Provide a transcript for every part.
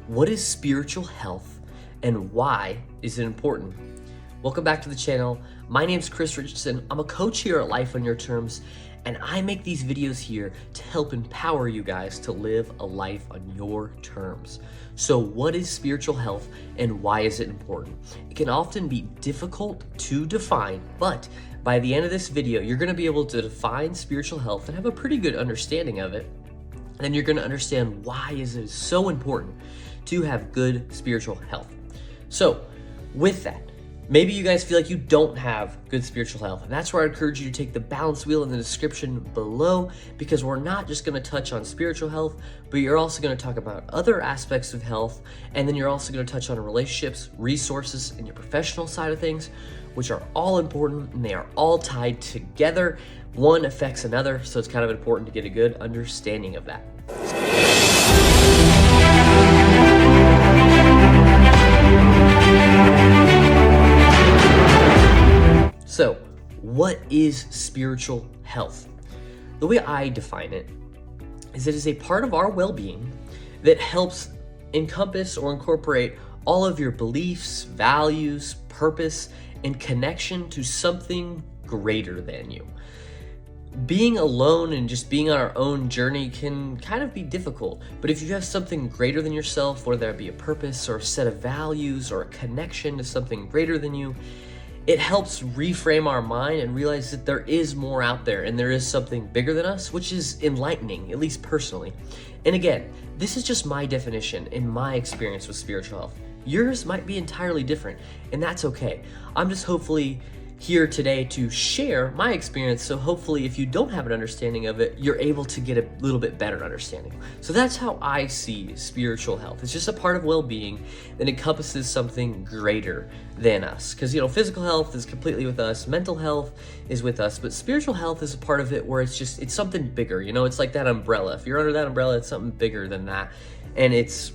What is spiritual health and why is it important? Welcome back to the channel. My name is Richardson. I'm a coach here at Life on Your Terms, and I make these videos here to help empower you guys to live a life on your terms. So what is spiritual health and why is it important? It can often be difficult to define, but by the end of this video, you're gonna be able to define spiritual health and have a pretty good understanding of it. And then you're gonna understand why is it so important to have good spiritual health. So with that, maybe you guys feel like you don't have good spiritual health, and that's where I encourage you to take the balance wheel in the description below, because we're not just gonna touch on spiritual health, but you're also gonna talk about other aspects of health, and then you're also gonna touch on relationships, resources, and your professional side of things, which are all important, and they are all tied together. One affects another, so it's kind of important to get a good understanding of that. So, what is spiritual health? The way I define it is it is a part of our well-being that helps encompass or incorporate all of your beliefs, values, purpose, and connection to something greater than you. Being alone and just being on our own journey can kind of be difficult, but if you have something greater than yourself, whether that be a purpose or a set of values or a connection to something greater than you, it helps reframe our mind and realize that there is more out there and there is something bigger than us, which is enlightening, at least personally. And again, this is just my definition and my experience with spiritual health. Yours might be entirely different, and that's okay. I'm just hopefully here today to share my experience, so hopefully if you don't have an understanding of it, you're able to get a little bit better understanding. So that's how I see spiritual health. It's just a part of well-being that encompasses something greater than us. Because, physical health is completely with us, mental health is with us, but spiritual health is a part of it where it's something bigger. It's like that umbrella. If you're under that umbrella, it's something bigger than that. And it's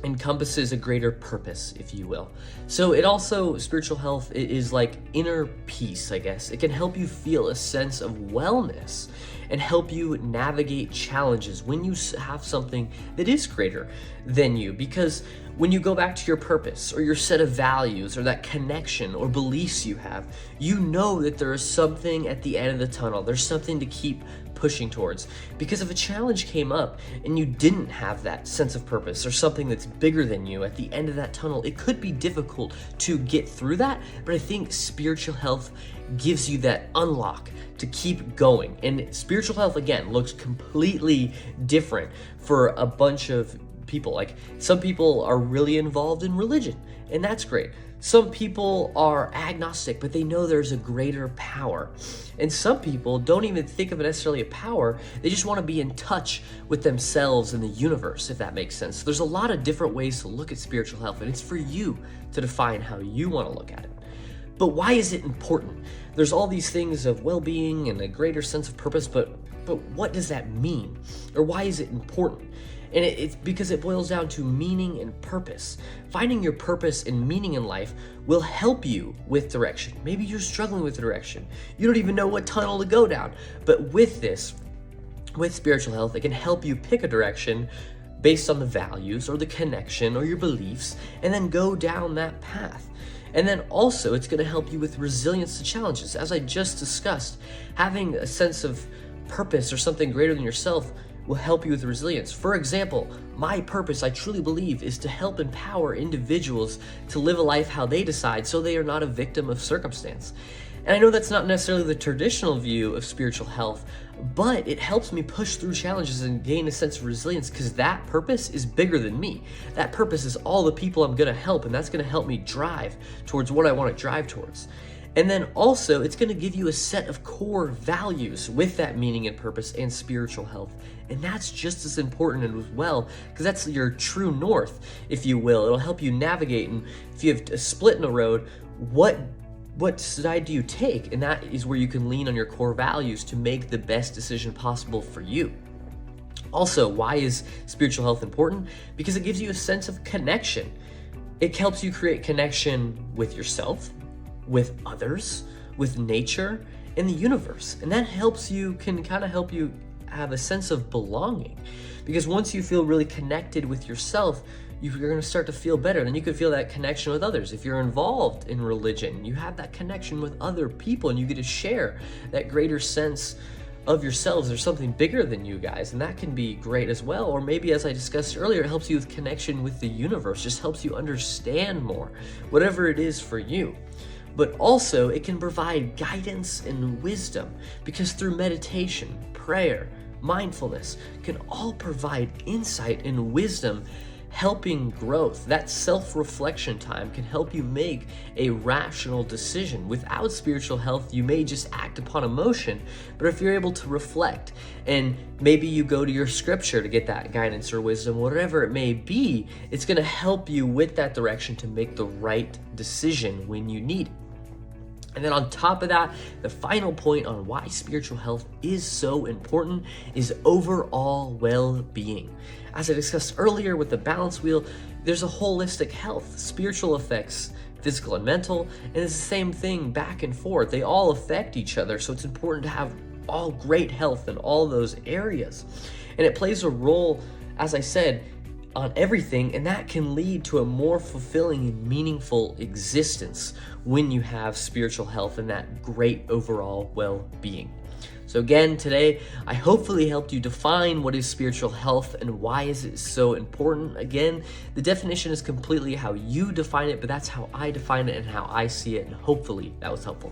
encompasses a greater purpose, if you will. So it also, spiritual health is like inner peace, I guess. It can help you feel a sense of wellness and help you navigate challenges when you have something that is greater than you. Because when you go back to your purpose or your set of values or that connection or beliefs you have, you know that there is something at the end of the tunnel. There's something to keep pushing towards. Because if a challenge came up and you didn't have that sense of purpose or something that's bigger than you at the end of that tunnel, it could be difficult to get through that. But I think spiritual health gives you that unlock to keep going. And spiritual health, again, looks completely different for a bunch of people. Like, some people are really involved in religion, and that's great. Some people are agnostic, but they know there's a greater power. And some people don't even think of it necessarily a power. They just want to be in touch with themselves and the universe, if that makes sense. There's a lot of different ways to look at spiritual health, and it's for you to define how you want to look at it. But why is it important? There's all these things of well-being and a greater sense of purpose, but what does that mean? Or why is it important? And it's because it boils down to meaning and purpose. Finding your purpose and meaning in life will help you with direction. Maybe you're struggling with direction. You don't even know what tunnel to go down. But with spiritual health, it can help you pick a direction based on the values or the connection or your beliefs, and then go down that path. And then also, it's gonna help you with resilience to challenges. As I just discussed, having a sense of purpose or something greater than yourself will help you with resilience. For example, my purpose, I truly believe, is to help empower individuals to live a life how they decide, so they are not a victim of circumstance. And I know that's not necessarily the traditional view of spiritual health, but it helps me push through challenges and gain a sense of resilience, because that purpose is bigger than me. That purpose is all the people I'm gonna help, and that's gonna help me drive towards what I wanna drive towards. And then also, it's gonna give you a set of core values with that meaning and purpose and spiritual health. And that's just as important as well, because that's your true north, if you will. It'll help you navigate, and if you have a split in a road, what side do you take? And that is where you can lean on your core values to make the best decision possible for you. Also, why is spiritual health important? Because it gives you a sense of connection. It helps you create connection with yourself, with others, with nature, and the universe. And that can kind of help you have a sense of belonging. Because once you feel really connected with yourself, you're going to start to feel better. Then you can feel that connection with others. If you're involved in religion, you have that connection with other people and you get to share that greater sense of yourselves. There's something bigger than you guys, and that can be great as well. Or maybe, as I discussed earlier, it helps you with connection with the universe, just helps you understand more, whatever it is for you. But also, it can provide guidance and wisdom, because through meditation, prayer, mindfulness can all provide insight and wisdom, helping growth. That self-reflection time can help you make a rational decision. Without spiritual health, you may just act upon emotion, but if you're able to reflect, and maybe you go to your scripture to get that guidance or wisdom, whatever it may be, it's going to help you with that direction to make the right decision when you need it. And then on top of that, the final point on why spiritual health is so important is overall well-being. As I discussed earlier with the balance wheel, there's a holistic health. Spiritual affects physical and mental, and it's the same thing back and forth. They all affect each other, so it's important to have all great health in all those areas. And it plays a role, as I said, on everything, and that can lead to a more fulfilling and meaningful existence when you have spiritual health and that great overall well-being. So again, today, I hopefully helped you define what is spiritual health and why is it so important. Again, the definition is completely how you define it, but that's how I define it and how I see it, and hopefully that was helpful.